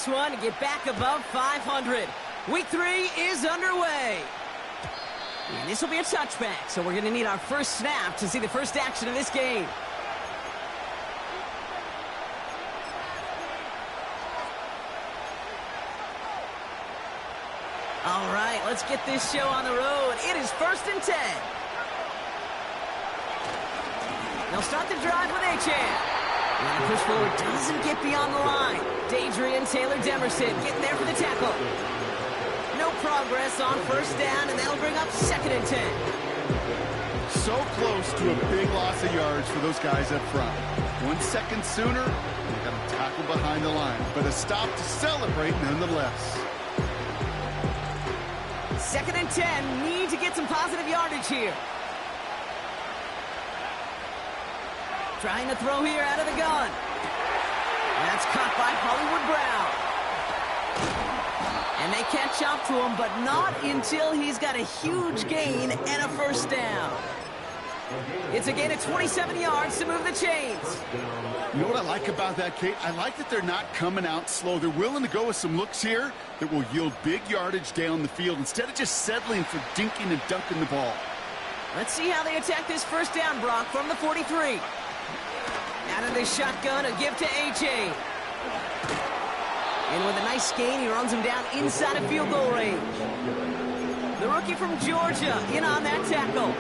this one to get back above 500. Week 3 is underway. And this will be a touchback, so we're going to need our first snap to see the first action of this game. All right, let's get this show on the road. It is 1st and 10. They'll start the drive with Achane. And the push forward doesn't get beyond the line. Dadrian Taylor-Demerson getting there for the tackle. No progress on 1st down, and that'll bring up 2nd and 10. So close to a big loss of yards for those guys up front. 1 second sooner, they got a tackle behind the line, but a stop to celebrate nonetheless. 2nd and 10, need to get some positive yardage here. Trying to throw here out of the gun. That's caught by Hollywood Brown. And they catch up to him, but not until he's got a huge gain and a 1st down. It's a gain of 27 yards to move the chains. You know what I like about that, Kate? I like that they're not coming out slow. They're willing to go with some looks here that will yield big yardage down the field instead of just settling for dinking and dunking the ball. Let's see how they attack this 1st down, Brock, from the 43. Out of the shotgun, a give to Achane. And with a nice gain, he runs him down inside of field goal range. The rookie from Georgia in on that tackle.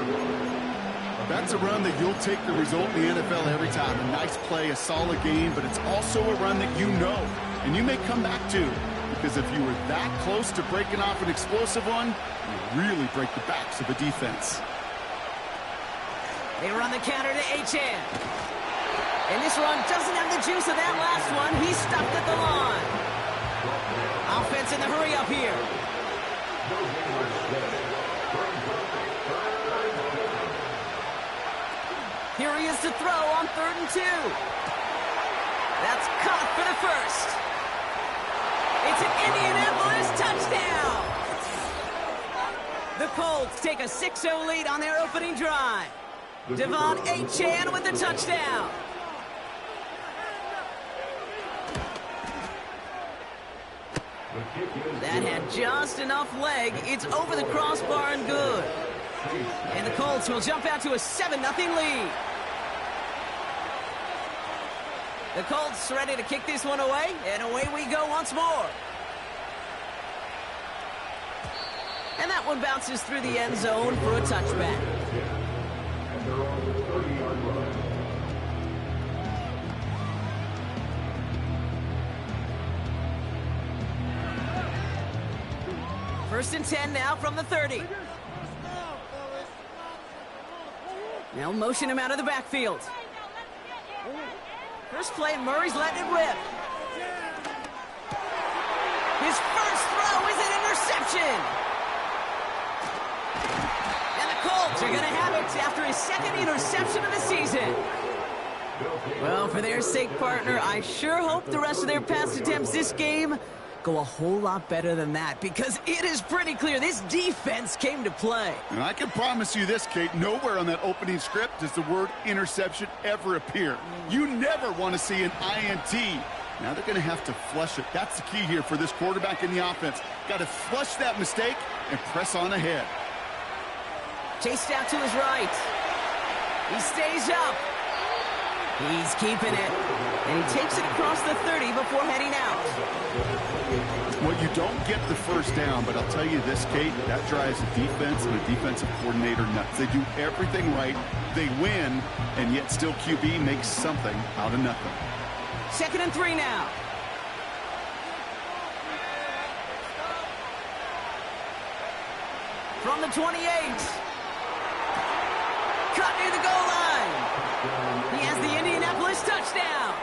That's a run that you'll take the result in the NFL every time. A nice play, a solid game, but it's also a run that you know, and you may come back to. Because if you were that close to breaking off an explosive one, you really break the backs of a defense. They run the counter to Achane. And this run doesn't have the juice of that last one. He's stopped at the line. Offense in the hurry up here. Here he is to throw on 3rd and 2. That's caught for the 1st. It's an Indianapolis touchdown. The Colts take a 6-0 lead on their opening drive. Devon Achane with the touchdown. That had just enough leg. It's over the crossbar and good. And the Colts will jump out to a 7-0 lead. The Colts ready to kick this one away, and away we go once more. And that one bounces through the end zone for a touchback. First and 10 now from the 30. Now motion him out of the backfield. First play, Murray's letting it rip. His first throw is an interception. And the Colts are going to have it after his 2nd interception of the season. Well, for their sake, partner, I sure hope the rest of their pass attempts this game go a whole lot better than that, because it is pretty clear this defense came to play. And I can promise you this, Kate, nowhere on that opening script does the word interception ever appear. You never want to see an INT. Now they're going to have to flush it. That's the key here for this quarterback in the offense. Got to flush that mistake and press on ahead. Chased out to his right. He stays up. He's keeping it. And he takes it across the 30 before heading out. Well, you don't get the 1st down, but I'll tell you this, Kate, that drives a defense and a defensive coordinator nuts. They do everything right, they win, and yet still QB makes something out of nothing. 2nd and 3 now. From the 28. Cut near the goal line. He has the Indianapolis touchdown.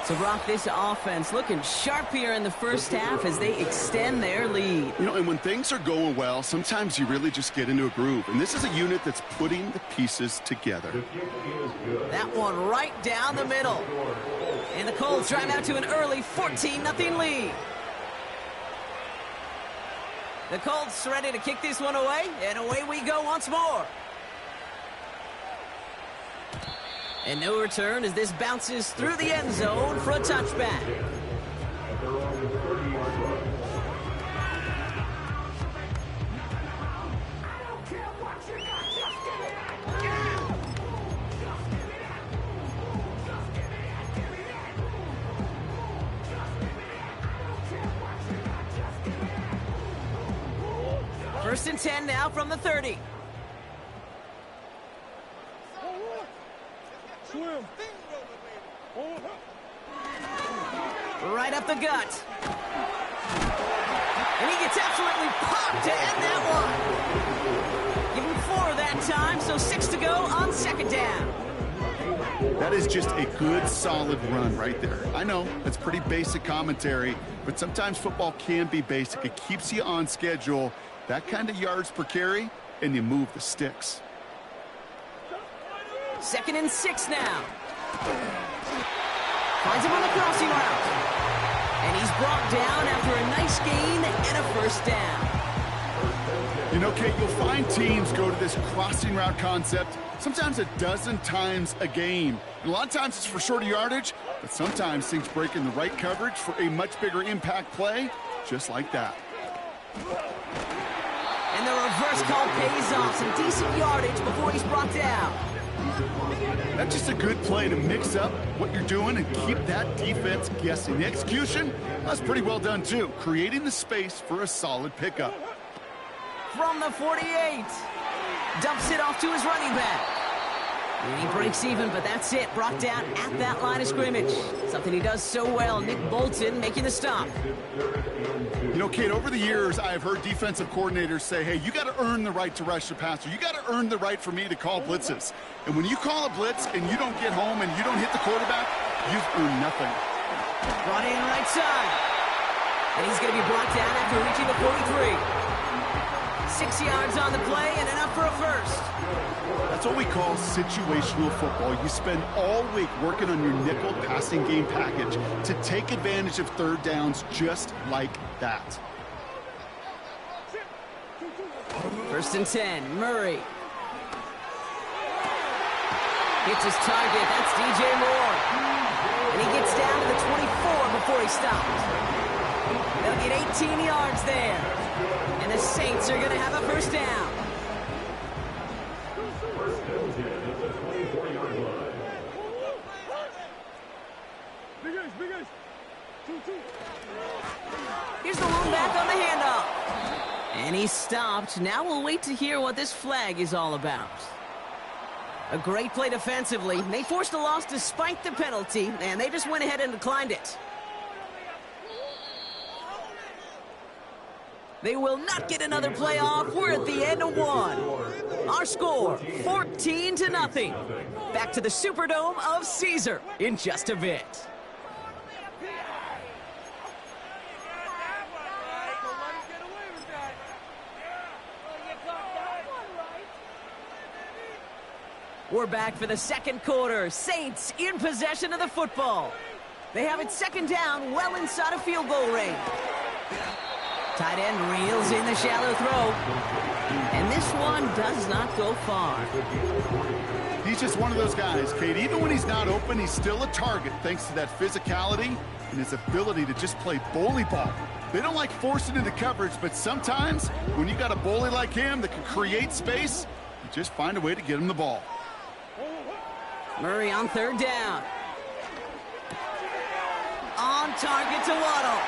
So, Brock, this offense looking sharp here in the 1st half as they extend their lead. You know, and when things are going well, sometimes you really just get into a groove. And this is a unit that's putting the pieces together. That one right down the middle. And the Colts drive out to an early 14-0 lead. The Colts ready to kick this one away, and away we go once more. And no return as this bounces through the end zone for a touchback. First and 10 now from the 30. Right up the gut. And he gets absolutely popped to end that one. Give him 4 that time, so 6 to go on second down. That is just a good, solid run right there. I know, that's pretty basic commentary, but sometimes football can be basic. It keeps you on schedule, that kind of yards per carry, and you move the sticks. 2nd and 6 now. Finds him on the crossing route. And he's brought down after a nice gain and a first down. You know, Kate, you'll find teams go to this crossing route concept sometimes a dozen times a game. And a lot of times it's for shorter yardage, but sometimes things break in the right coverage for a much bigger impact play, just like that. And the reverse call pays off. Some decent yardage before he's brought down. That's just a good play to mix up what you're doing and keep that defense guessing. The execution, that's pretty well done too, creating the space for a solid pickup. From the 48, dumps it off to his running back. And he breaks even, but that's it. Brought down at that line of scrimmage. Something he does so well. Nick Bolton making the stop. You know, Kate, over the years, I've heard defensive coordinators say, hey, you got to earn the right to rush the passer. You got to earn the right for me to call blitzes. And when you call a blitz and you don't get home and you don't hit the quarterback, you've earned nothing. Brought in right side. And he's going to be brought down after reaching the 43. 6 yards on the play and enough for a first. That's what we call situational football. You spend all week working on your nickel passing game package to take advantage of third downs just like that. 1st and 10, Murray. Hits his target, that's DJ Moore. And he gets down to the 24 before he stops. They'll get 18 yards there. And the Saints are going to have a first down. Here's the lone back on the handoff. And he stopped. Now we'll wait to hear what this flag is all about. A great play defensively. They forced a loss despite the penalty, and they just went ahead and declined it. They will not get another play off. We're at the end of 1. Our score, 14-0. Back to the Superdome of Caesar in just a bit. We're back for the second quarter. Saints in possession of the football. They have it 2nd down, well inside of field goal range. Tight end reels in the shallow throw. And this one does not go far. He's just one of those guys, Kate. Even when he's not open, he's still a target thanks to that physicality and his ability to just play bully ball. They don't like forcing into coverage, but sometimes when you got a bully like him that can create space, you just find a way to get him the ball. Murray on 3rd down. On target to Waddle.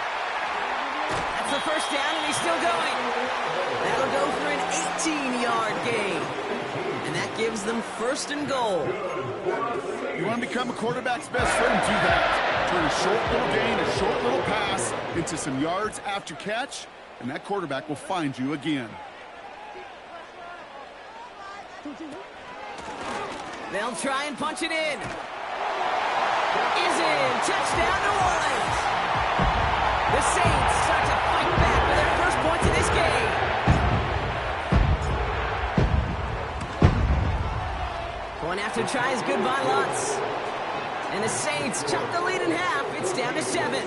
That's the first down, and he's still going. That'll go for an 18-yard gain. And that gives them 1st and goal. You want to become a quarterback's best friend, do that. Turn a short little gain, a short little pass into some yards after catch, and that quarterback will find you again. They'll try and punch it in. Is in. Touchdown, New Orleans. The Saints start to fight back for their first points of this game. Going after try his goodbye lots. And the Saints chop the lead in half. It's down to 7.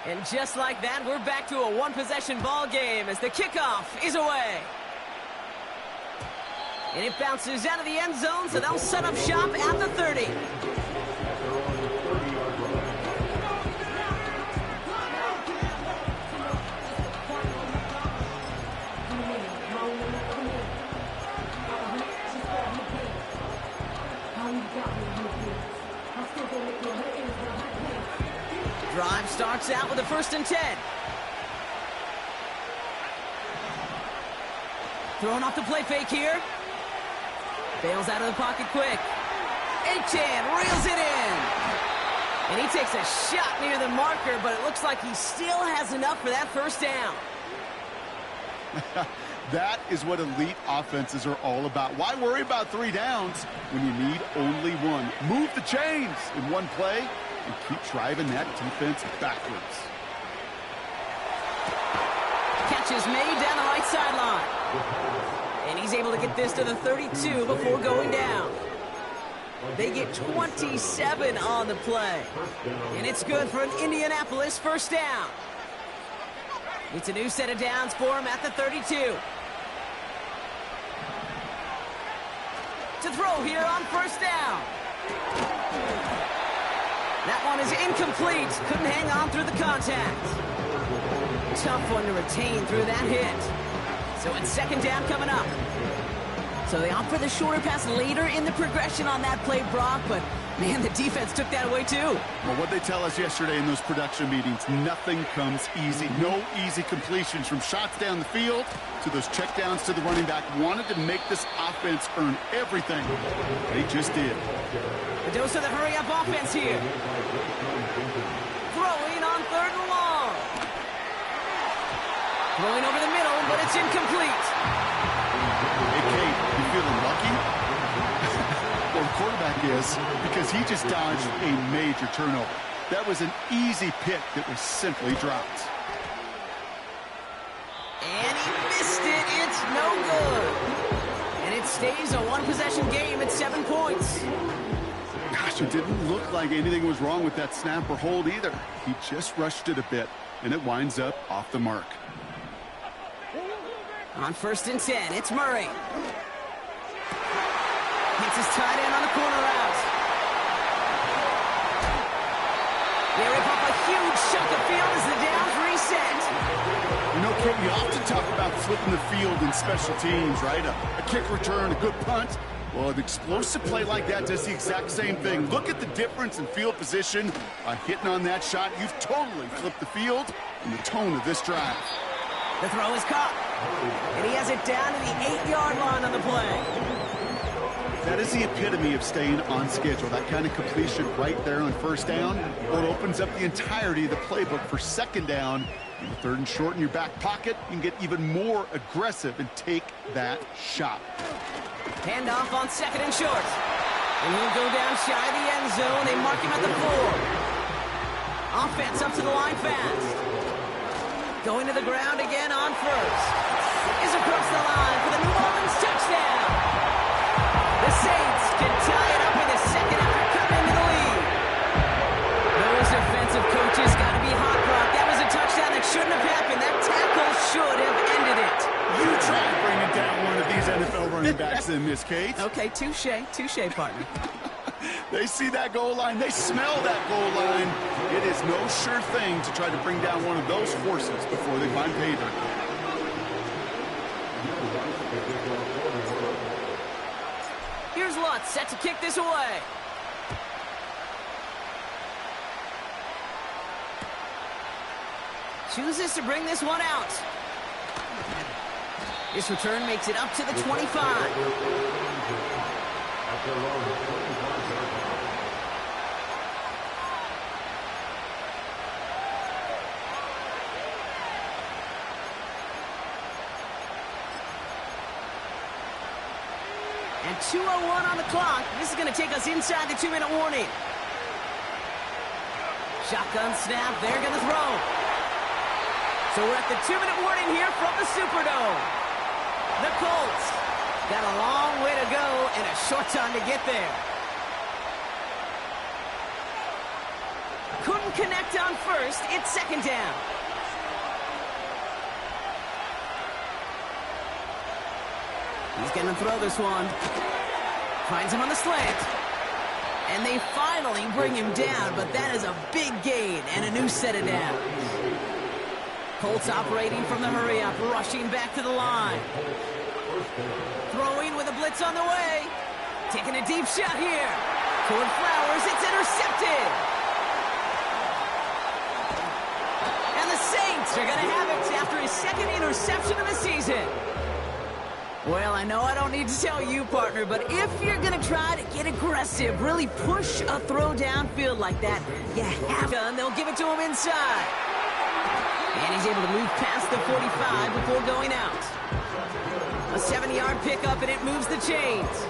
And just like that, we're back to a one-possession ball game as the kickoff is away. And it bounces out of the end zone, so they'll set up shop at the 30. drive starts out with a 1st and 10. Throwing off the play fake here. Bails out of the pocket quick. Achane reels it in. And he takes a shot near the marker, but it looks like he still has enough for that 1st down. That is what elite offenses are all about. Why worry about 3 downs when you need only 1? Move the chains in one play and keep driving that defense backwards. Catch is made down the right sideline. And he's able to get this to the 32 before going down. They get 27 on the play. And it's good for an Indianapolis 1st down. It's a new set of downs for him at the 32. To throw here on 1st down. That one is incomplete. Couldn't hang on through the contact. Tough one to retain through that hit. So it's 2nd down coming up. So they opt for the shorter pass later in the progression on that play, Brock, but man, the defense took that away too. Well, what they tell us yesterday in those production meetings, nothing comes easy. No easy completions from shots down the field to those checkdowns to the running back. Wanted to make this offense earn everything. They just did. The dose of the hurry-up offense here. Throwing on 3rd and long. Throwing over the middle, but it's incomplete. Hey, Kate, you feeling lucky? Well, the quarterback is, because he just dodged a major turnover. That was an easy pick that was simply dropped. And he missed it. It's no good. And it stays a 1-possession game at 7 points. Gosh, it didn't look like anything was wrong with that snap or hold either. He just rushed it a bit, and it winds up off the mark. On 1st and 10, it's Murray. Hits his tight end on the corner route. They rip up a huge chunk of field as the downs reset. You know, Kate, we often talk about flipping the field in special teams, right? A kick return, a good punt. Well, an explosive play like that does the exact same thing. Look at the difference in field position. By hitting on that shot, you've totally flipped the field and the tone of this drive. The throw is caught. And he has it down to the 8-yard line on the play. That is the epitome of staying on schedule. That kind of completion right there on 1st down. Well, it opens up the entirety of the playbook for 2nd down. In the 3rd and short in your back pocket, you can get even more aggressive and take that shot. Handoff on 2nd and short. And he'll go down shy of the end zone. They mark him at the 4. Offense up to the line fast. Going to the ground again on 1st. Is across the line for the New Orleans touchdown. The Saints can tie it up in the 2nd after coming into the lead. Those defensive coaches got to be hot, Brock. That was a touchdown that shouldn't have happened. That tackle should have ended it. You try to bring it down one of these NFL running backs in this case. Okay, touche, partner. They see that goal line. They smell that goal line. It is no sure thing to try to bring down one of those horses before they find pay dirt. Here's Lutz set to kick this away. Chooses to bring this one out. This return makes it up to the 25. And 2:01 on the clock. This is going to take us inside the 2-minute warning. Shotgun snap. They're going to throw. So we're at the 2-minute warning here from the Superdome. The Colts got a long way to go and a short time to get there. Couldn't connect on 1st. It's 2nd down. He's going to throw this one. Finds him on the slant. And they finally bring him down, but that is a big gain and a new set of downs. Colts operating from the hurry-up, rushing back to the line. Throwing with a blitz on the way. Taking a deep shot here. Toward Flowers, it's intercepted. are going to have it after his second interception of the season. Well, I know I don't need to tell you, partner, but if you're going to try to get aggressive, really push a throw downfield like that, you have to, and they'll give it to him inside. And he's able to move past the 45 before going out. A 7-yard pickup, and it moves the chains.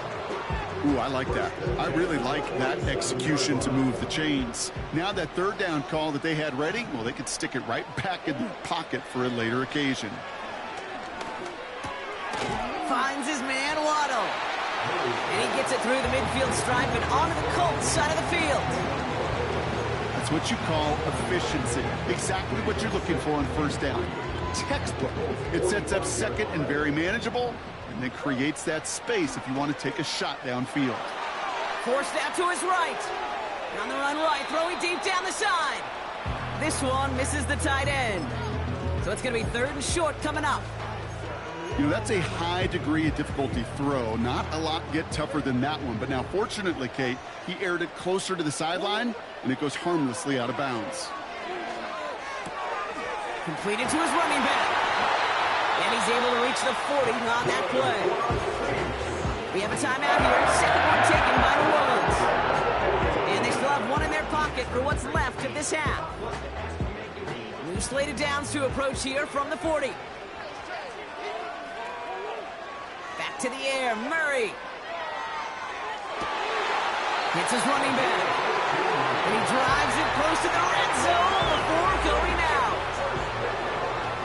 Ooh, I like that. I really like that execution to move the chains. Now that third down call that they had ready, well, they could stick it right back in their pocket for a later occasion. Finds his man, Waddle. And he gets it through the midfield stripe and onto the Colts side of the field. That's what you call efficiency. Exactly what you're looking for on first down. Textbook. It sets up second and very manageable, and then creates that space if you want to take a shot downfield. Forced out to his right. On the run right, throwing deep down the side. This one misses the tight end. So it's going to be 3rd and short coming up. You know, that's a high degree of difficulty throw. Not a lot get tougher than that one. But now, fortunately, Kate, he aired it closer to the sideline, and it goes harmlessly out of bounds. Completed to his running back. And he's able to reach the 40 on that play. We have a timeout here. Second one taken by New Orleans. And they still have one in their pocket for what's left of this half. New slated downs to approach here from the 40. Back to the air, Murray. Hits his running back. And he drives it close to the red zone before going out.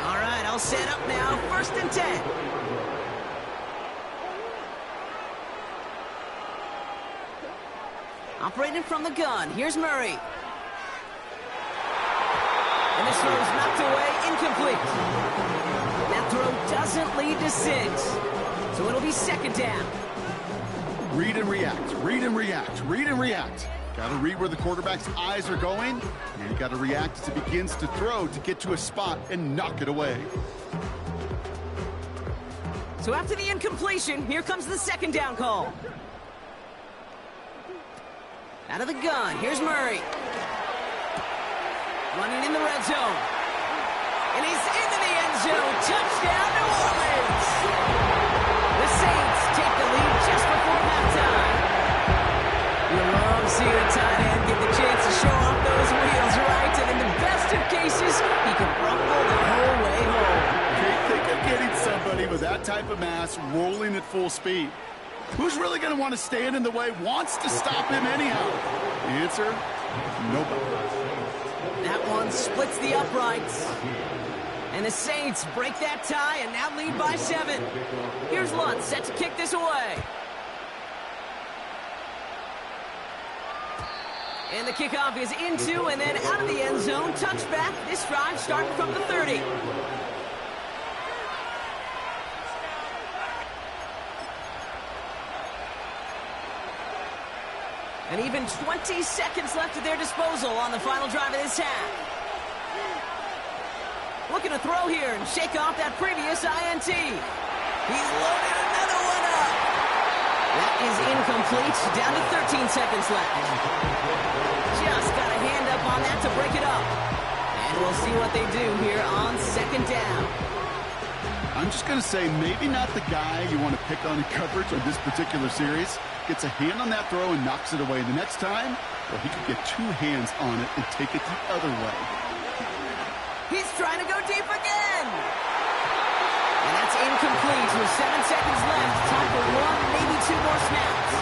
All right, I'll set up now. 1st and 10. Operating from the gun. Here's Murray. And this throw is knocked away, incomplete. That throw doesn't lead to 6. So it'll be 2nd down. Read and react, read and react, read and react. Got to read where the quarterback's eyes are going, and you got to react as it begins to throw to get to a spot and knock it away. So after the incompletion, here comes the 2nd down call. Out of the gun, here's Murray. Running in the red zone. And he's into the end zone. Touchdown, New Orleans! The Saints take the lead just before halftime. You love seeing a tight end get the chance to show off those wheels, right? And in the best of cases, he can rumble the whole way home. Think of getting somebody with that type of mass rolling at full speed. Who's really going to want to stand in the way, wants to stop him anyhow? The answer, nobody. That one splits the uprights. And the Saints break that tie and now lead by 7. Here's Lutz set to kick this away. And the kickoff is into and then out of the end zone. Touchback. This drive starting from the 30. And even 20 seconds left at their disposal on the final drive of this half. Looking to throw here and shake off that previous INT. He's loaded another one up. That is incomplete. Down to 13 seconds left. Just got a hand up on that to break it up. And we'll see what they do here on 2nd down. I'm just going to say maybe not the guy you want to pick on in coverage on this particular series. Gets a hand on that throw and knocks it away. The next time, well, he could get 2 hands on it and take it the other way. He's trying to go deep again. And that's incomplete with 7 seconds left. Time for 1, maybe 2 more snaps.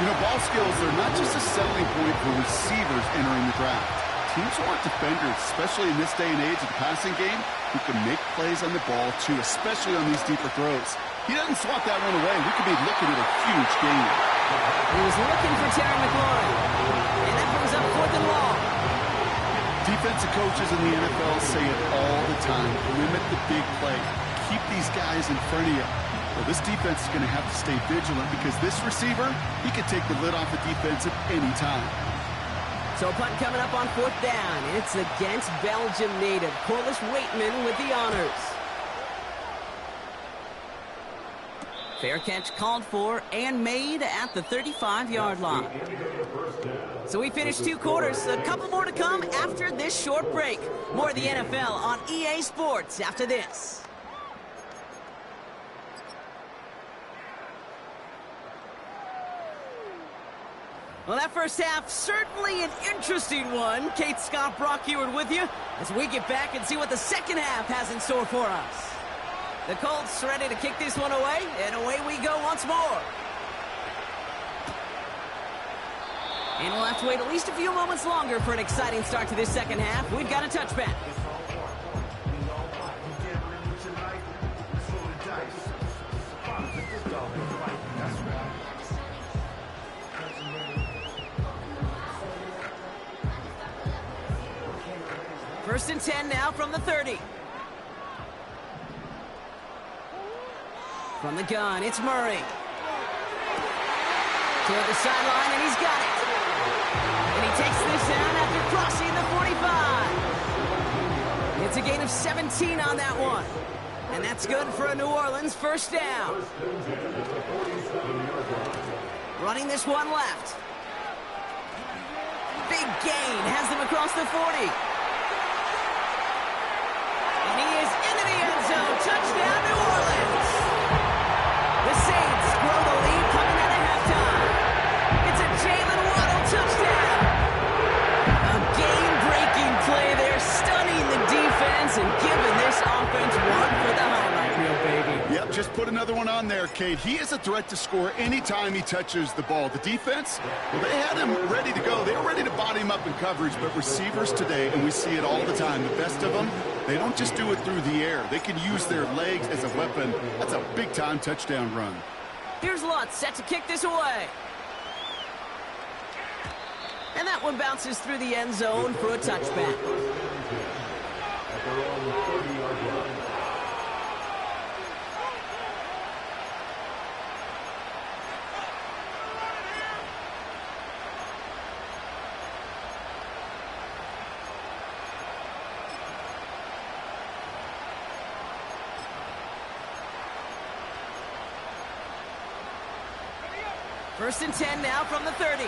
You know, ball skills are not just a selling point for receivers entering the draft. Teams want defenders, especially in this day and age of the passing game, who can make plays on the ball, too, especially on these deeper throws. He doesn't swat that one away. We could be looking at a huge game. He was looking for Terry McLaurin. And that brings up 4th and long. Defensive coaches in the NFL say it all the time. Limit the big play. Keep these guys in front of you. Well, this defense is going to have to stay vigilant because this receiver, he can take the lid off the defense at any time. So punt coming up on 4th down. It's against Belgium native Corliss Waitman with the honors. Fair catch called for and made at the 35-yard line. So we finished 2 quarters. A couple more to come after this short break. More of the NFL on EA Sports after this. Well, that first half, certainly an interesting one. Kate, Scott, Brock Ewart with you as we get back and see what the second half has in store for us. The Colts ready to kick this one away, and away we go once more. And we'll have to wait at least a few moments longer for an exciting start to this second half. We've got a touchback. First and 10 now from the 30. From the gun, it's Murray. Toward the sideline, and he's got it. And he takes this down after crossing the 45. It's a gain of 17 on that one. And that's good for a New Orleans first down. Running this one left. Big gain, has them across the 40. And he is into the end zone. Touchdown, New Orleans. The Saints grow the lead coming out of halftime. It's a Jalen Waddle touchdown. A game-breaking play there, stunning the defense and giving this offense one for the highlight reel, baby. Yep, just put another one on there, Kate. He is a threat to score anytime he touches the ball. The defense, well, they had him ready to go. They were ready to body him up in coverage, but receivers today, and we see it all the time, the best of them, they don't just do it through the air. They can use their legs as a weapon. That's a big-time touchdown run. Here's Lutz set to kick this away. And that one bounces through the end zone for a touchback. First and 10 now from the 30.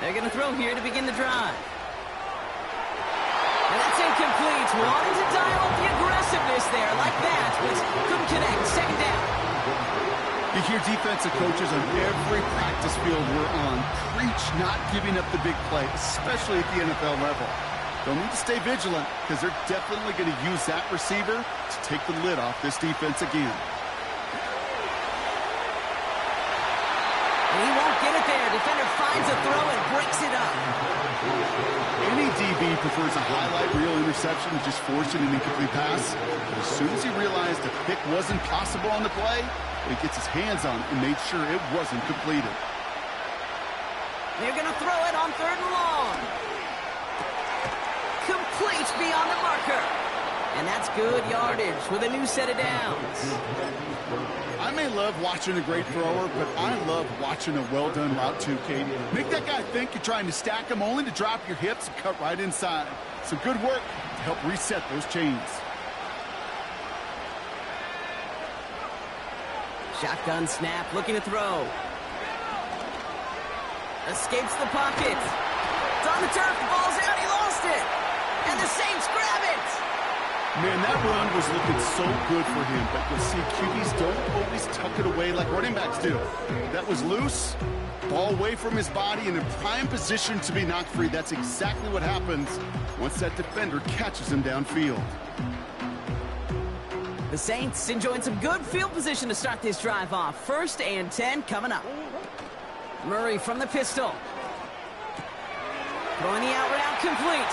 They're going to throw here to begin the drive. And that's incomplete. Wanted to dial up the aggressiveness there like that, but couldn't connect. Second down. You hear defensive coaches on every practice field we're on preach not giving up the big play, especially at the NFL level. They'll need to stay vigilant because they're definitely going to use that receiver to take the lid off this defense again. And he won't get it there. Defender finds a throw and breaks it up. Any DB prefers a highlight reel interception to just forcing an incomplete pass. But as soon as he realized a pick wasn't possible on the play, he gets his hands on it and made sure it wasn't completed. They're going to throw it on 3rd and long. Complete beyond the marker. And that's good yardage with a new set of downs. I may love watching a great thrower, but I love watching a well-done route too, Kate. Make that guy think you're trying to stack him only to drop your hips and cut right inside. Some good work to help reset those chains. Shotgun snap, looking to throw. Escapes the pocket. It's on the turf, the ball's out, he lost it. And the Saints grab it. Man, that run was looking so good for him, but you'll see QBs don't always tuck it away like running backs do. That was loose, ball away from his body and in prime position to be knocked free. That's exactly what happens once that defender catches him downfield. The Saints enjoying some good field position to start this drive off. 1st and 10 coming up. Murray from the pistol. Throwing the out route complete.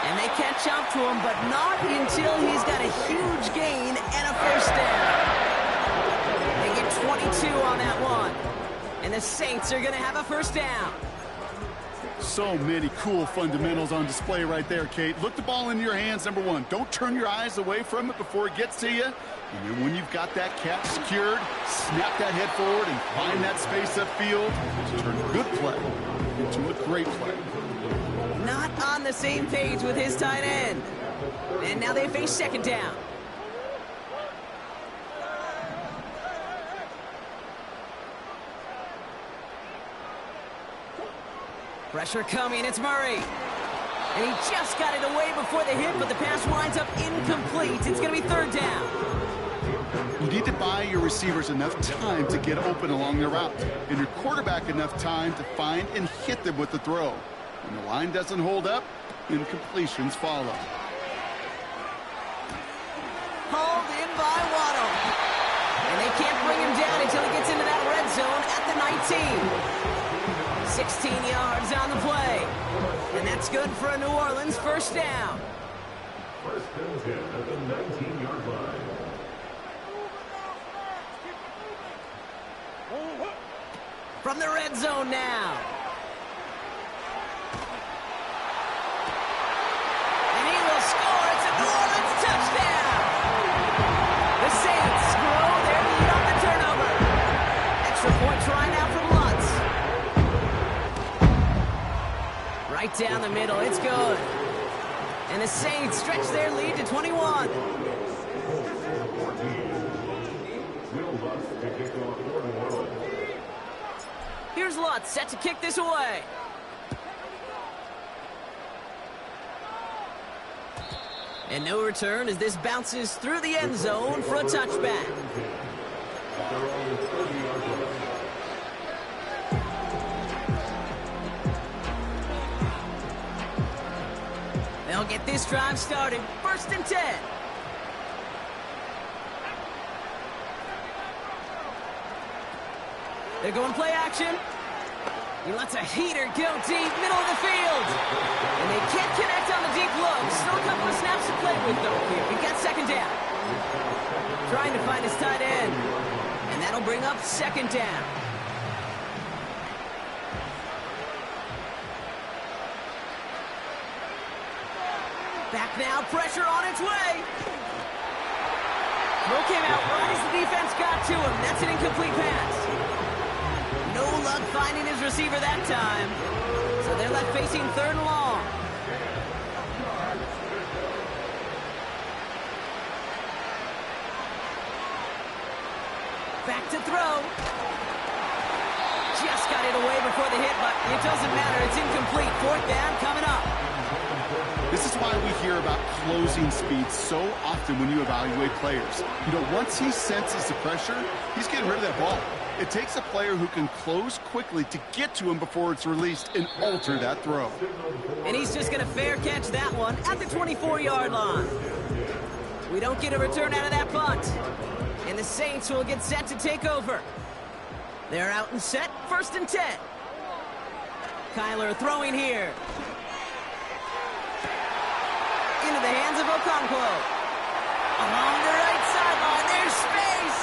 And they catch up to him, but not until he's got a huge gain and a first down. They get 22 on that one. And the Saints are going to have a first down. So many cool fundamentals on display right there, Kate. Look the ball into your hands, number one. Don't turn your eyes away from it before it gets to you. And then when you've got that catch secured, snap that head forward and find that space upfield to turn good play to a great play. Not on the same page with his tight end. And now they face second down. Pressure coming, it's Murray. And he just got it away before the hit, but the pass winds up incomplete. It's going to be third down. You need to buy your receivers enough time to get open along the route, and your quarterback enough time to find and hit them with the throw. When the line doesn't hold up, incompletions follow. Hauled in by Waddle. And they can't bring him down until he gets into that red zone at the 19. 16 yards on the play. And that's good for a New Orleans first down. First and 10 at the 19-yard line. From the red zone now. And he will score. It's a New Orleans touchdown. The Saints grow their lead on the turnover. Extra point try now from Lutz. Right down the middle. It's good. And the Saints stretch their lead to 21. Here's Lutz set to kick this away. And no return as this bounces through the end zone for a touchback. They'll get this drive started. First and 10. They're going play action. He lets a heater go deep, middle of the field. And they can't connect on the deep look. Still a couple of snaps to play with, though, here. We've got second down. Trying to find his tight end. And that'll bring up second down. Back now, pressure on its way. Throw came out right as the defense got to him. That's an incomplete pass. No luck finding his receiver that time. So they're left facing third and long. Back to throw. Just got it away before the hit, but it doesn't matter. It's incomplete. Fourth down coming up. This is why we hear about closing speed so often when you evaluate players. You know, once he senses the pressure, he's getting rid of that ball. It takes a player who can close quickly to get to him before it's released and alter that throw. And he's just going to fair catch that one at the 24-yard line. We don't get a return out of that punt. And the Saints will get set to take over. They're out and set, first and 10. Kyler throwing here. Into the hands of Okonkwo. Along the right sideline, there's space.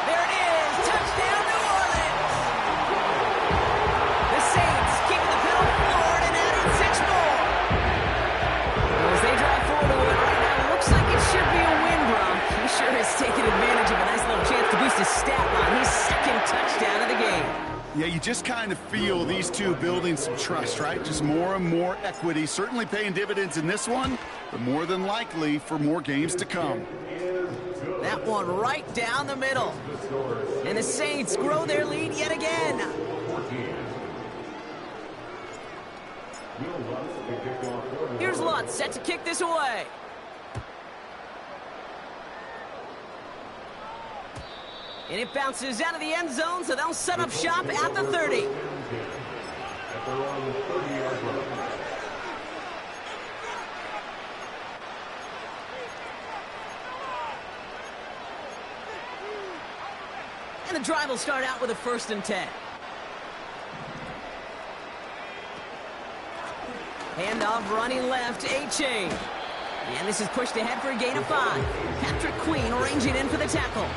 There it is, touchdown New Orleans. The Saints keeping the penalty forward and adding 6 more. As they drive forward a little right now, it looks like it should be a win, Brom. He sure has taken advantage of a nice little chance to boost his stat line. His second touchdown of the game. Yeah, you just kind of feel these two building some trust, right? Just more and more equity, certainly paying dividends in this one, but more than likely for more games to come. That one right down the middle. And the Saints grow their lead yet again. Here's Lutz set to kick this away. And it bounces out of the end zone, so they'll set up shop at the 30. And the drive will start out with a first and 10. Handoff running left, A-Chain. And this is pushed ahead for a gain of 5. Patrick Queen ranging in for the tackle.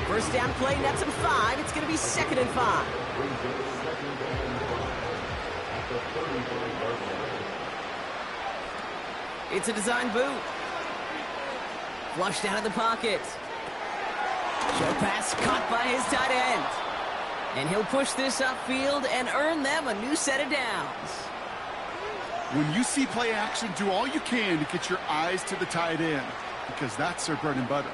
First down play, nets him 5. It's going to be second and 5. It's a design boot. Flushed out of the pocket. Short pass caught by his tight end. And he'll push this upfield and earn them a new set of downs. When you see play action, do all you can to get your eyes to the tight end, because that's their bread and butter.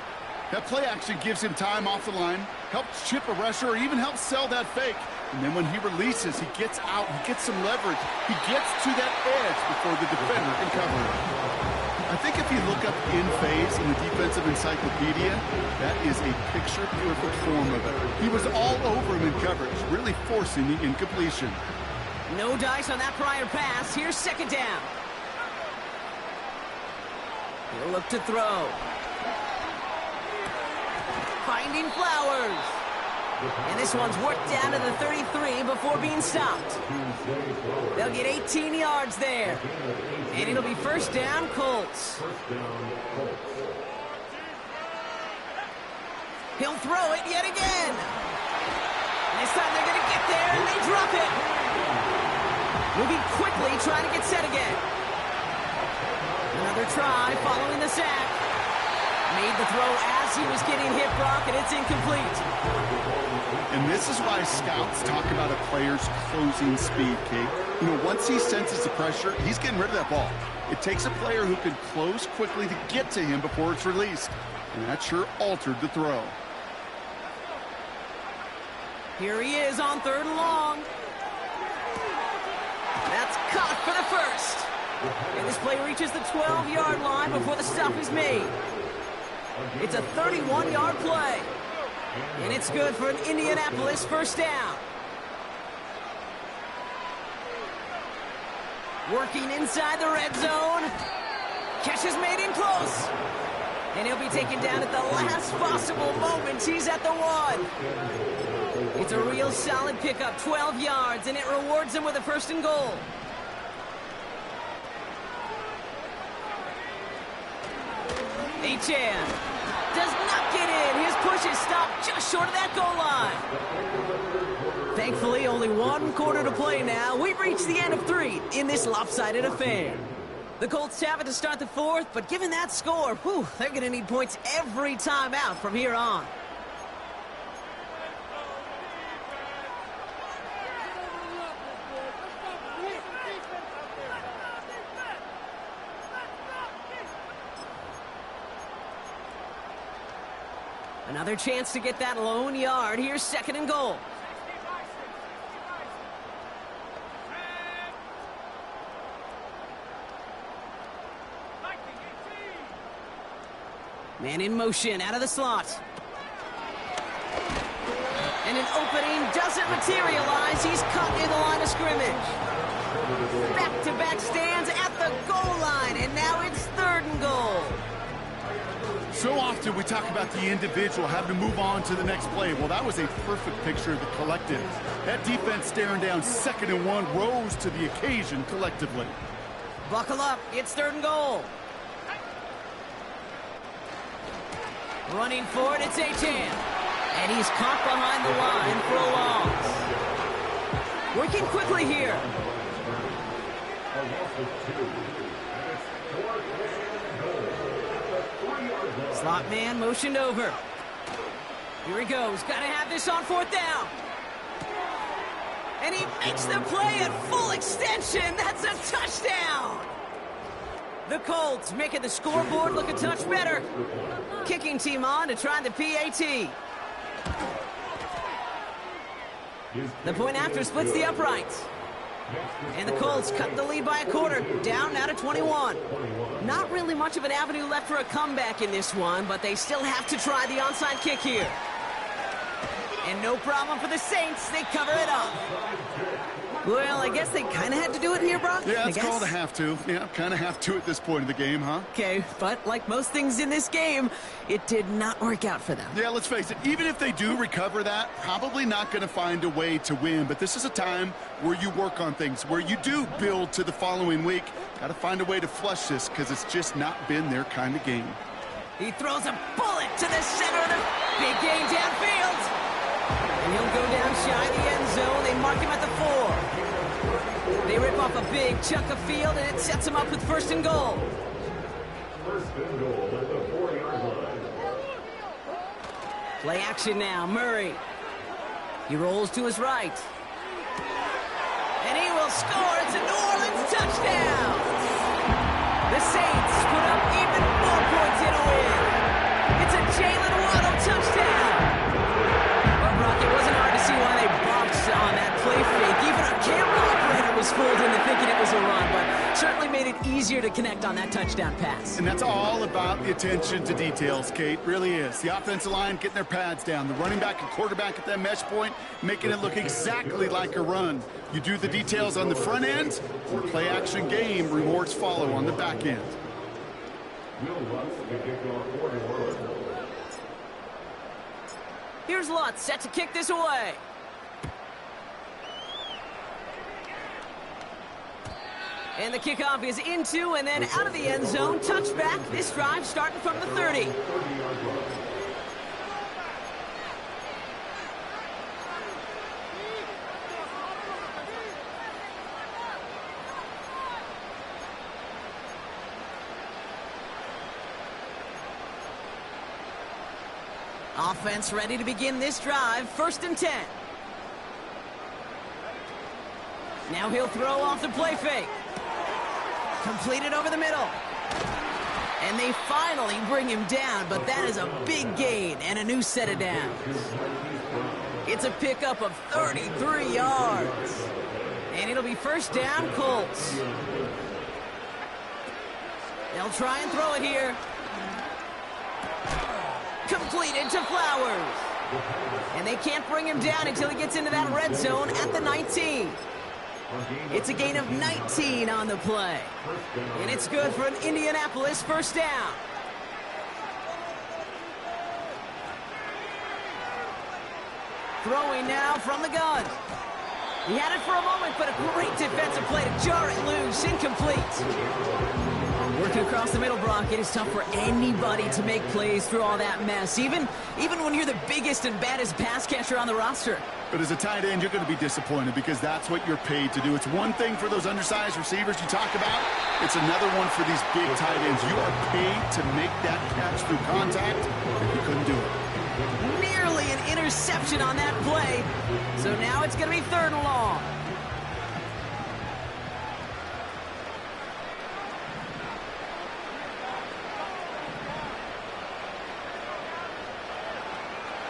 That play action gives him time off the line, helps chip a rusher, or even helps sell that fake. And then when he releases, he gets out, he gets some leverage. He gets to that edge before the defender can cover it. I think if you look up in phase in the defensive encyclopedia, that is a picture-perfect form of it. He was all over him in coverage, really forcing the incompletion. No dice on that prior pass. Here's second down. He'll look to throw. Finding Flowers. And this one's worked down to the 33 before being stopped. They'll get 18 yards there. And it'll be first down, Colts. He'll throw it yet again. This time they're going to get there, and they drop it. Moving quickly, trying to get set again. Another try following the sack. Made the throw as he was getting hit, Brock, and it's incomplete. And this is why scouts talk about a player's closing speed, Kate. You know, once he senses the pressure, he's getting rid of that ball. It takes a player who can close quickly to get to him before it's released. And that sure altered the throw. Here he is on third and long. That's caught for the first. And this play reaches the 12-yard line before the stop is made. It's a 31-yard play. And it's good for an Indianapolis first down. Working inside the red zone. Catch is made in close. And he'll be taken down at the last possible moment. He's at the 1. It's a real solid pickup, 12 yards, and it rewards him with a first and goal. Achane does not get in. His push is stopped just short of that goal line. Thankfully, only one quarter to play now. We've reached the end of 3 in this lopsided affair. The Colts have it to start the 4th, but given that score, they're going to need points every time out from here on. Another chance to get that lone yard. Here's second and goal. Man in motion out of the slot. And an opening doesn't materialize. He's cut in the line of scrimmage. Back-to-back stands at the goal line, and now it's third and goal. So often we talk about the individual having to move on to the next play. Well, that was a perfect picture of the collective. That defense staring down second and 1 rose to the occasion collectively. Buckle up. It's third and goal. Running for it, it's Achane. And he's caught behind the line for a loss. Working quickly here. Slot man motioned over. Here he goes. Got to have this on 4th down. And he makes the play at full extension. That's a touchdown. The Colts making the scoreboard look a touch better. Kicking team on to try the PAT. The point after splits the uprights. And the Colts cut the lead by a quarter, down now to 21. Not really much of an avenue left for a comeback in this one, but they still have to try the onside kick here. And no problem for the Saints, they cover it up. Well, I guess they kind of had to do it here, Brock. Yeah, it's called a have to. Yeah, kind of have to at this point in the game, huh? Okay, but like most things in this game, it did not work out for them. Yeah, let's face it, even if they do recover that, probably not going to find a way to win. But this is a time where you work on things, where you do build to the following week. Got to find a way to flush this because it's just not been their kind of game. He throws a bullet to the center of the big game downfield. And he'll go down shy of the end zone. They mark him at the 4. They rip off a big chunk of field, and it sets him up with first and goal. First and goal at the 4-yard line. Play action now. Murray. He rolls to his right. And he will score. It's a New Orleans touchdown. The Saints put up even more points in a win. It's a Jalen Waddle touchdown. Well, Brock, it wasn't hard to see why they boxed on that play fake. Even a camera operator was fooled into thinking it was a run, but certainly made it easier to connect on that touchdown pass. And that's all about the attention to details, Kate. Really is. The offensive line getting their pads down. The running back and quarterback at that mesh point, making it look exactly like a run. You do the details on the front end, or play action game, rewards follow on the back end. Here's Lutz set to kick this away. And the kickoff is into and then out of the end zone. Touchback. This drive starting from the 30. Offense ready to begin this drive. 1st and 10. Now he'll throw off the play fake. Completed over the middle. And they finally bring him down, but that is a big gain and a new set of downs. It's a pickup of 33 yards. And it'll be 1st down, Colts. They'll try and throw it here. Completed to Flowers. And they can't bring him down until he gets into that red zone at the 19. It's a gain of 19 on the play. And it's good for an Indianapolis 1st down. Throwing now from the gun. He had it for a moment, but a great defensive play to jar it loose. Incomplete. Working across the middle, Brock, it is tough for anybody to make plays through all that mess, even when you're the biggest and baddest pass catcher on the roster. But as a tight end, you're going to be disappointed because that's what you're paid to do. It's one thing for those undersized receivers you talk about. It's another one for these big tight ends. You are paid to make that catch through contact, and you couldn't do it. Nearly an interception on that play. So now it's going to be 3rd and long.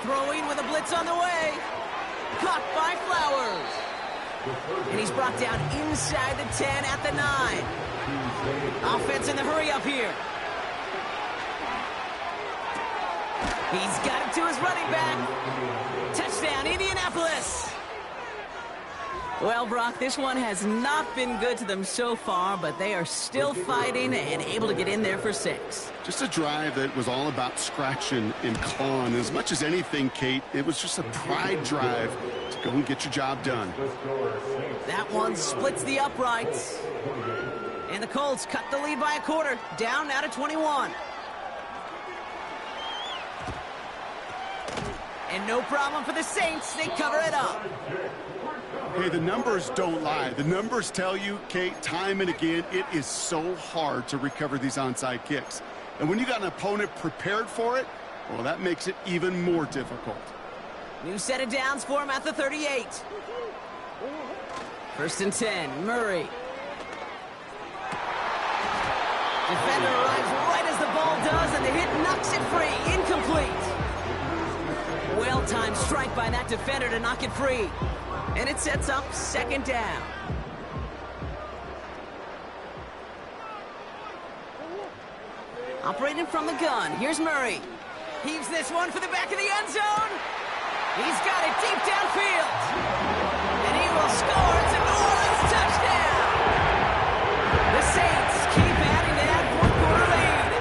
Throwing with a blitz on the way. Caught by Flowers. And he's brought down inside the 10 at the 9. Offense in the hurry up here. He's got it to his running back. Touchdown, Indianapolis. Well, Brock, this one has not been good to them so far, but they are still fighting and able to get in there for 6. Just a drive that was all about scratching and clawing. As much as anything, Kate, it was just a pride drive to go and get your job done. That one splits the uprights. And the Colts cut the lead by a quarter. Down now to 21. And no problem for the Saints. They cover it up. Hey, the numbers don't lie. The numbers tell you, Kate, time and again, it is so hard to recover these onside kicks. And when you got an opponent prepared for it, well, that makes it even more difficult. New set of downs for him at the 38. 1st and 10, Murray. Defender arrives right as the ball does, and the hit knocks it free. Incomplete. Well-timed strike by that defender to knock it free. And it sets up 2nd down. Operating from the gun, here's Murray. Heaves this one for the back of the end zone. He's got it deep downfield. And he will score. It's a New Orleans touchdown. The Saints keep adding to that 4th quarter lead.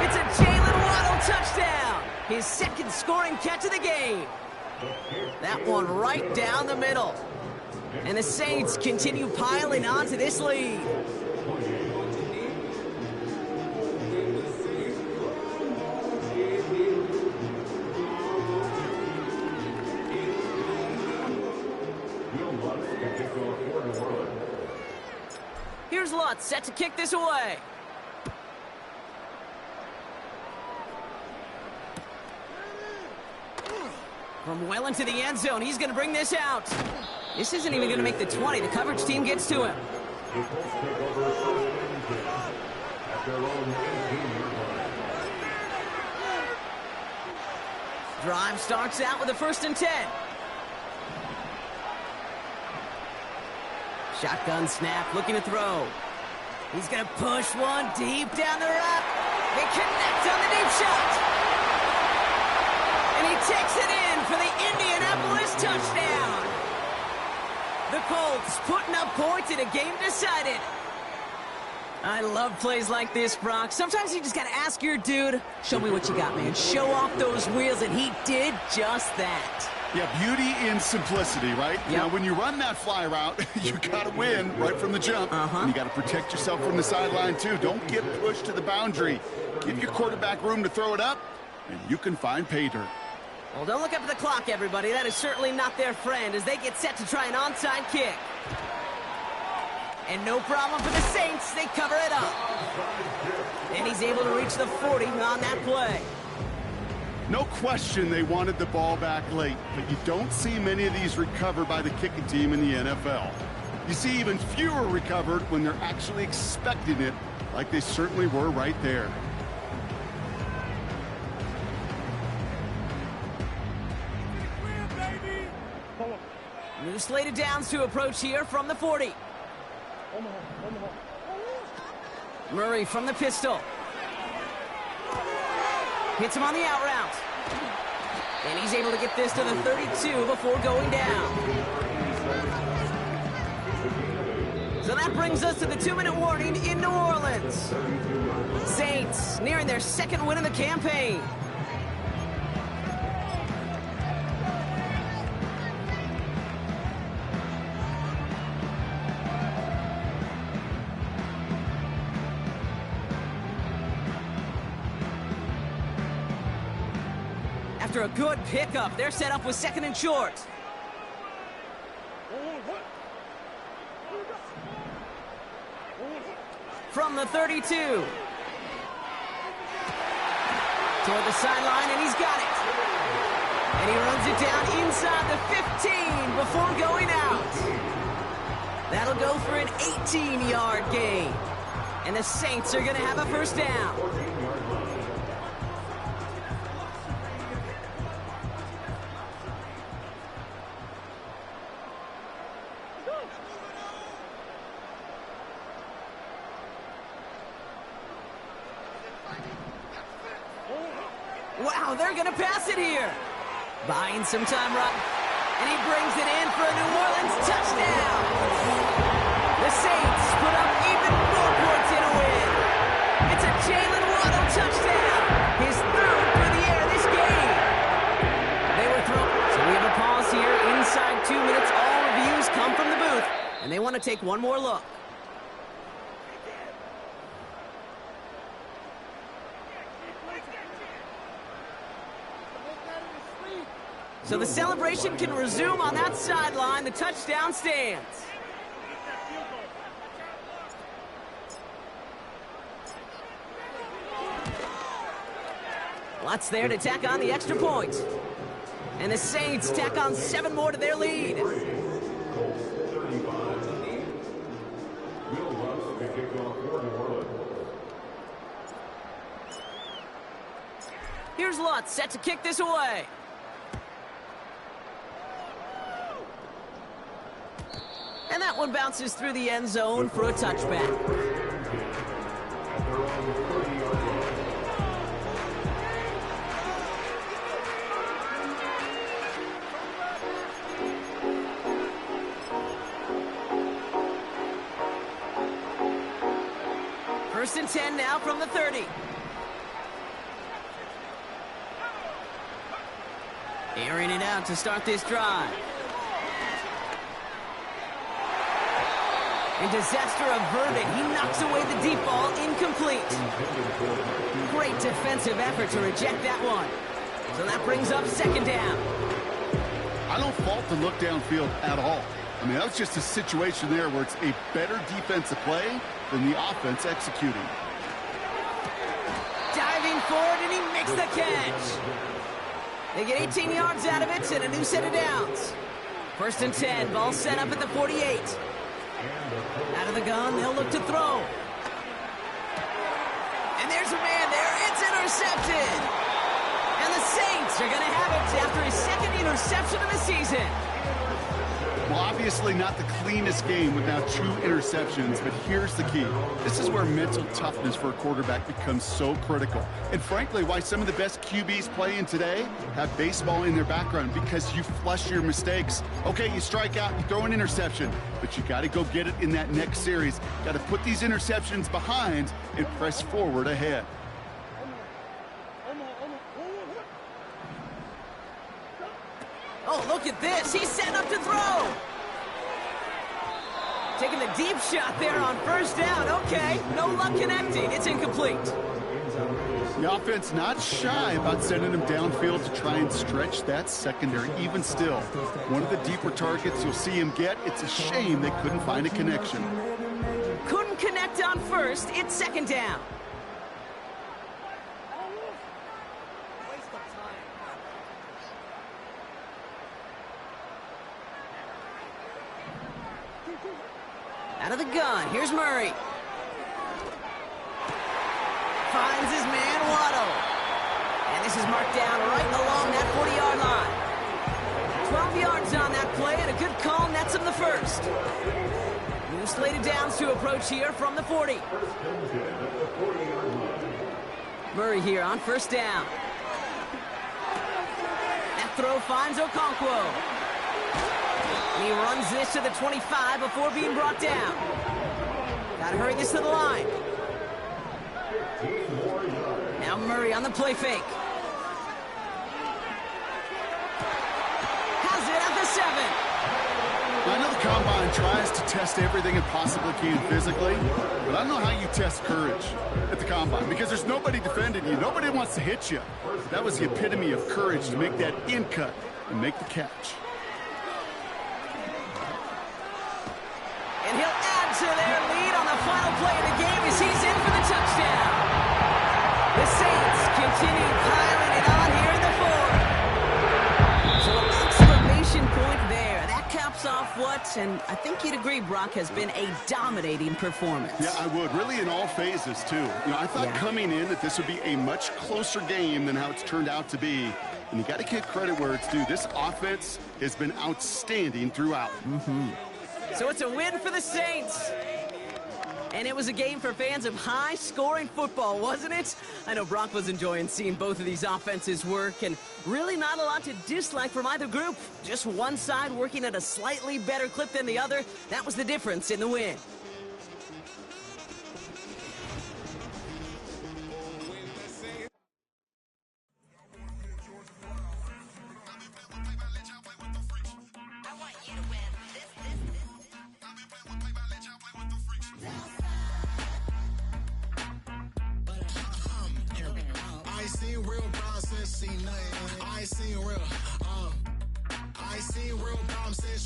It's a Jalen Waddle touchdown. His 2nd scoring catch of the game. That one right down the middle. And the Saints continue piling on to this lead. Here's Lutz set to kick this away. From well into the end zone, he's going to bring this out. This isn't even going to make the 20. The coverage team gets to him. The Colts take over first and 10 at their own 18-yard line. Drive starts out with a 1st and 10. Shotgun snap, looking to throw. He's going to push one deep down the route. They connect on the deep shot. And he takes it in for the Indianapolis touchdown. The Colts putting up points in a game decided. I love plays like this, Brock. Sometimes you just got to ask your dude, show me what you got, man. Show off those wheels, and he did just that. Yeah, beauty in simplicity, right? Yep. Now, when you run that fly route, you got to win right from the jump. And you got to protect yourself from the sideline, too. Don't get pushed to the boundary. Give your quarterback room to throw it up, and you can find pay dirt. Well, don't look up at the clock, everybody. That is certainly not their friend as they get set to try an onside kick. And no problem for the Saints. They cover it up. And he's able to reach the 40 on that play. No question they wanted the ball back late, but you don't see many of these recovered by the kicking team in the NFL. You see even fewer recovered when they're actually expecting it, like they certainly were right there. New slated downs to approach here from the 40. Murray from the pistol. Hits him on the out route. And he's able to get this to the 32 before going down. So that brings us to the 2-minute warning in New Orleans. Saints nearing their 2nd win of the campaign. After a good pickup, they're set up with 2nd and short. From the 32. Toward the sideline, and he's got it. And he runs it down inside the 15 before going out. That'll go for an 18-yard gain. And the Saints are going to have a 1st down. Wow, they're going to pass it here. Buying some time, Rob. And he brings it in for a New Orleans touchdown. The Saints put up even more points in a win. It's a Jalen Waddle touchdown. His 3rd for the air this game. They were thrown. So we have a pause here. Inside 2 minutes, all reviews come from the booth. And they want to take one more look. So the celebration can resume on that sideline. The touchdown stands. Lutz there to tack on the extra point. And the Saints tack on 7 more to their lead. Colts 35. Will Lutz to kick off for New Orleans. Here's Lutz set to kick this away. And that one bounces through the end zone for a touchback. At their own 30-yard line. First and 10 now from the 30. Airing it out to start this drive. And disaster averted. He knocks away the deep ball, incomplete. Great defensive effort to reject that one. So that brings up 2nd down. I don't fault the look downfield at all. I mean, that was just a situation there where it's a better defensive play than the offense executing. Diving forward, and he makes the catch. They get 18 yards out of it and a new set of downs. 1st and 10, ball set up at the 48. Out of the gun, they'll look to throw. And there's a man there, it's intercepted. And the Saints are going to have it after his 2nd interception of the season. Well, obviously not the cleanest game with now 2 interceptions, but here's the key. This is where mental toughness for a quarterback becomes so critical. And frankly, why some of the best QBs playing today have baseball in their background, because you flush your mistakes. Okay, you strike out, you throw an interception, but you got to go get it in that next series. Got to put these interceptions behind and press forward ahead. Oh, look at this. He's setting up to throw. Taking the deep shot there on 1st down. Okay, no luck connecting. It's incomplete. The offense not shy about sending him downfield to try and stretch that secondary. Even still, one of the deeper targets you'll see him get. It's a shame they couldn't find a connection. Couldn't connect on 1st. It's 2nd down. Out of the gun, here's Murray. Finds his man, Waddle. And this is marked down right along that 40-yard line. 12 yards on that play, and a good call nets him the 1st. New slated downs to approach here from the 40. Murray here on 1st down. That throw finds Okonkwo. He runs this to the 25 before being brought down. Gotta hurry this to the line. Now Murray on the play fake. Has it at the 7. I know the Combine tries to test everything it possibly can physically, but I don't know how you test courage at the Combine, because there's nobody defending you. Nobody wants to hit you. That was the epitome of courage, to make that in cut and make the catch. And he'll add to their lead on the final play of the game as he's in for the touchdown. The Saints continue piling it on here in the 4th. So an exclamation point there. That caps off what, and I think you'd agree, Brock, has been a dominating performance. Yeah, I would. Really in all phases, too. You know, I thought coming in that this would be a much closer game than how it's turned out to be. And you got to give credit where it's due. This offense has been outstanding throughout. So it's a win for the Saints. And it was a game for fans of high-scoring football, wasn't it? I know Brock was enjoying seeing both of these offenses work, and really not a lot to dislike from either group. Just one side working at a slightly better clip than the other. That was the difference in the win.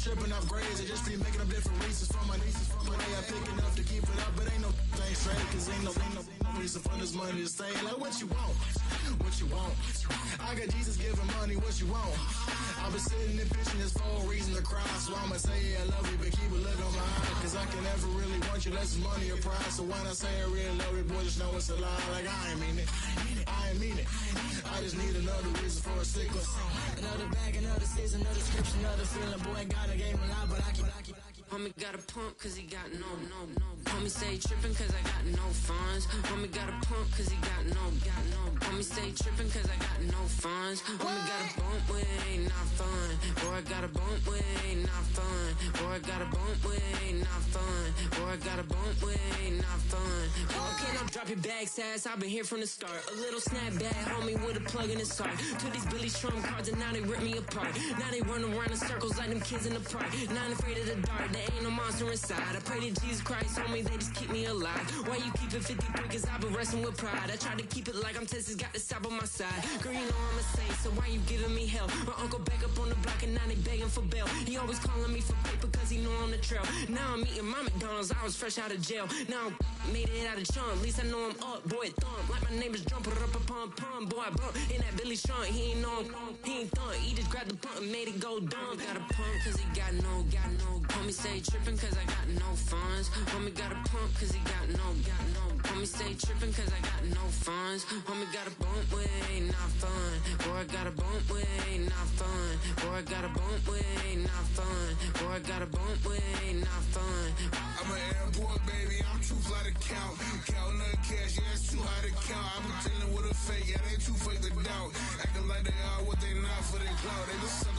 Tripping off grades, I just be making up different reasons for my nieces. For my day, I pick enough to keep it up, but ain't no thing straight, cause ain't no reason for this money to stay. Like, what you want? What you want? I got Jesus giving money, what you want? I've been sitting and pitching this for a reason to cry, so I'ma say, yeah, I love you, but keep a look on my eye, cause I can never really want you unless it's money or pride. So when I say I really love you, boy, just know it's a lie. Like, I ain't mean it. I ain't mean it. I just need another reason for a sickness. Another bag, another season, another scripture, another feeling. Boy, got a game a lot, but I keep. Homie got a pump cause he got no. Homie stay trippin' cause I got no funds. Homie got a pump cause he got no. Homie stay trippin' cause I got no funds. Homie got a bump with it ain't not fun. Boy, I got a bump with it ain't not fun. Boy, I got a bump with it ain't not fun. Boy, I got a bump with it ain't not fun. Okay, now drop your bag, sass. I've been here from the start. A little snapback, homie with a plug in his heart. Took these Billy Strum cards and now they rip me apart. Now they run around in circles like them kids in the park. Not afraid of the dark, there ain't no monster inside. I pray to Jesus Christ, homie, they just keep me alive. Why you keep it 53? Cause I've been wrestling with pride. I try to keep it like I'm Texas, got the South on my side. Girl, you know I'm a saint, so why you giving me hell? My uncle back up on the block and now they begging for bail. He always calling me for paper cause he know I'm the trail. Now I'm eating my McDonald's, I was fresh out of jail. Now I made it out of chunk, at least I know I'm up, boy, thump. Like my name is Jumper up a pum. Boy, I bump in that Billy Sean, he ain't know him, he ain't thump. He just grabbed the pump and made it go dumb. Got a pump cause he got no. Homie stay tripping cause I got no funds. Homie got a pump cause he got no. Homie stay tripping cause I got no funds. Homie got a bump with ain't not fun. Boy, I got a bump with ain't not fun. Boy, I got a bump with ain't not fun. Boy, I got a bump with ain't not fun. I'm an airport baby, I'm too fly to count. Counting the cash, yeah, it's too high to count. I'm dealing with a fake, yeah, they too fake to doubt. Acting like they are what they not for their clout. They just suck